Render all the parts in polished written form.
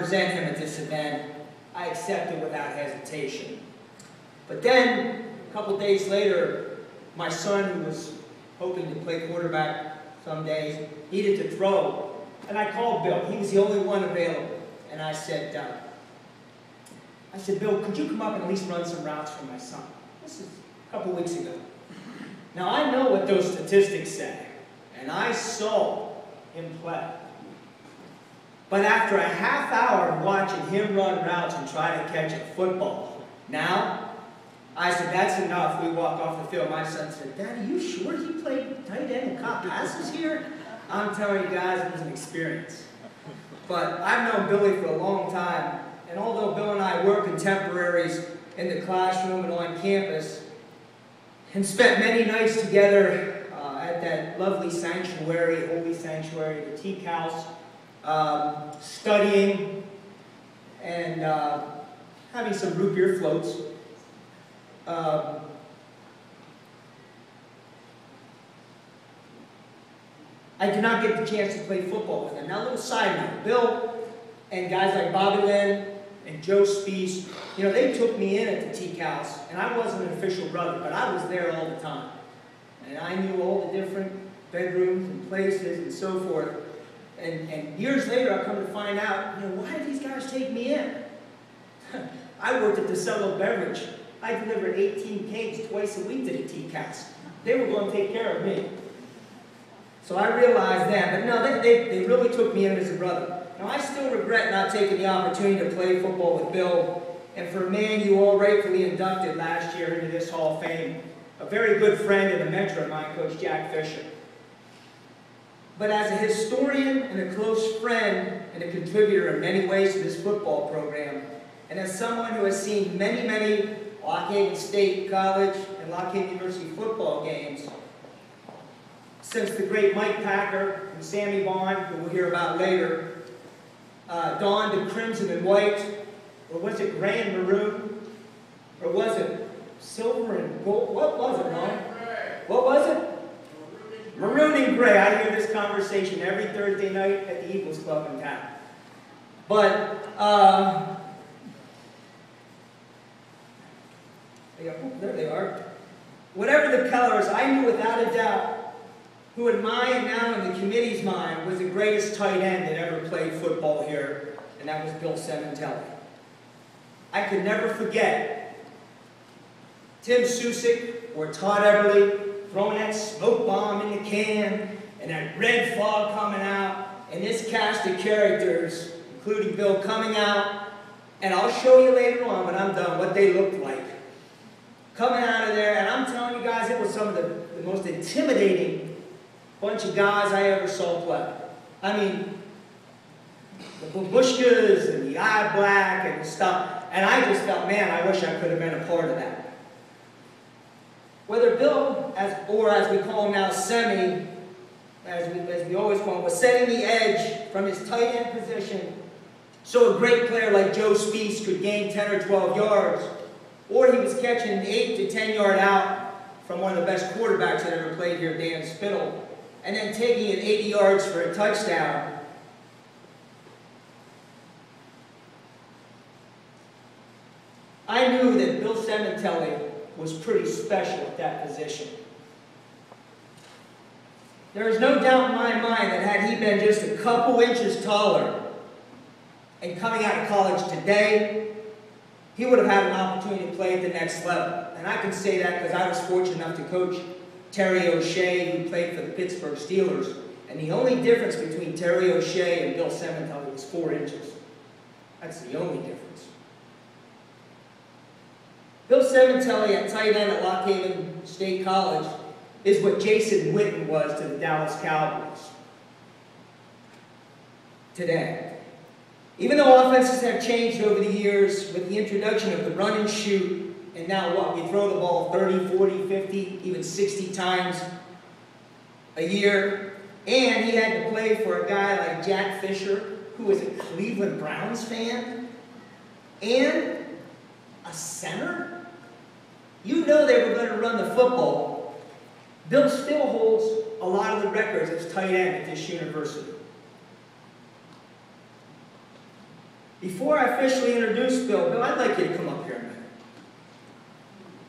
represent him at this event, I accepted without hesitation. But then, a couple days later, my son, who was hoping to play quarterback someday, needed to throw. And I called Bill. He was the only one available. And I said, Bill, could you come up and at least run some routes for my son? This is a couple weeks ago. Now, I know what those statistics say, and I saw him play. But after a half hour of watching him run routes and try to catch a football, now, I said, that's enough. We walked off the field. My son said, Dad, are you sure he played tight end and caught passes here? I'm telling you guys, it was an experience. But I've known Billy for a long time, and although Bill and I were contemporaries in the classroom and on campus, and spent many nights together at that lovely sanctuary, holy sanctuary, the Teak House, studying and having some root beer floats. I did not get the chance to play football with him. Now, a little side note, Bill and guys like Bobby Lynn and Joe Spees, you know, they took me in at the Teak House, and I wasn't an official brother, but I was there all the time. And I knew all the different bedrooms and places and so forth. And years later, I come to find out, you know, why did these guys take me in? I worked at the Cello Beverage. I delivered 18 cakes twice a week to the Teak House. They were going to take care of me. So I realized that. But no, they really took me in as a brother. Now, I still regret not taking the opportunity to play football with Bill, and for a man you all rightfully inducted last year into this Hall of Fame, a very good friend and a mentor of mine, Coach Jack Fisher. But as a historian and a close friend and a contributor in many ways to this football program, and as someone who has seen many, many Lock Haven State College and Lock Haven University football games, since the great Mike Packer and Sammy Bond, who we'll hear about later, donned in crimson and white, or was it gray and maroon, or was it silver and gold? What was it, Ron? What was it? Maroon and gray. I hear this conversation every Thursday night at the Eagles Club in town. But, there they are. Whatever the colors, I knew without a doubt who in my and now in the committee's mind was the greatest tight end that ever played football here, and that was Bill Sementelli. I could never forget Tim Susick or Todd Everly throwing that smoke bomb in the can, and that red fog coming out, and this cast of characters, including Bill, coming out, and I'll show you later on when I'm done what they looked like. Coming out of there, and I'm telling you guys, it was some of the most intimidating bunch of guys I ever saw play. I mean, the babushkas and the eye black and stuff, and I just felt, man, I wish I could have been a part of that. Whether Bill, or as we call him now, Semi, as we always call him, was setting the edge from his tight end position so a great player like Joe Spees could gain 10 or 12 yards, or he was catching an 8 to 10 yard out from one of the best quarterbacks that ever played here, Dan Spittle, and then taking it 80 yards for a touchdown. I knew that Bill Sementelli was pretty special at that position. There is no doubt in my mind that had he been just a couple inches taller and coming out of college today, he would have had an opportunity to play at the next level. And I can say that because I was fortunate enough to coach Terry O'Shea, who played for the Pittsburgh Steelers. And the only difference between Terry O'Shea and Bill Sementelli was 4 inches. That's the only difference. Bill Sementelli at tight end at Lock Haven State College is what Jason Witten was to the Dallas Cowboys today. Even though offenses have changed over the years with the introduction of the run and shoot, and now what, we throw the ball 30, 40, 50, even 60 times a year, and he had to play for a guy like Jack Fisher, who was a Cleveland Browns fan, and a center? You know they were going to run the football. Bill still holds a lot of the records as tight end at this university. Before I officially introduce Bill, I'd like you to come up here a minute.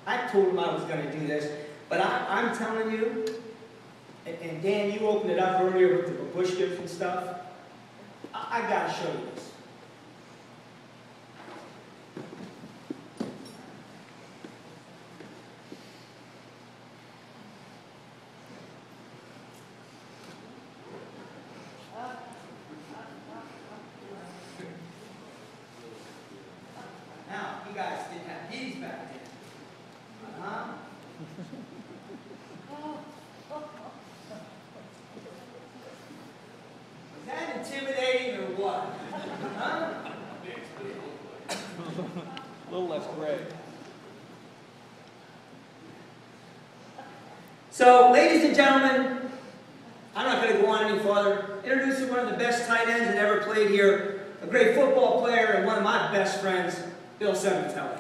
I told him I was going to do this, but I'm telling you, and Dan, you opened it up earlier with the babushkas and stuff. I got to show you this. Now, you guys didn't have these back then. Was that intimidating or what? Huh? A little less gray. So, ladies and gentlemen, I'm not going to go on any farther. Introducing one of the best tight ends that ever played here, a great football player and one of my best friends, Bill Sementelli.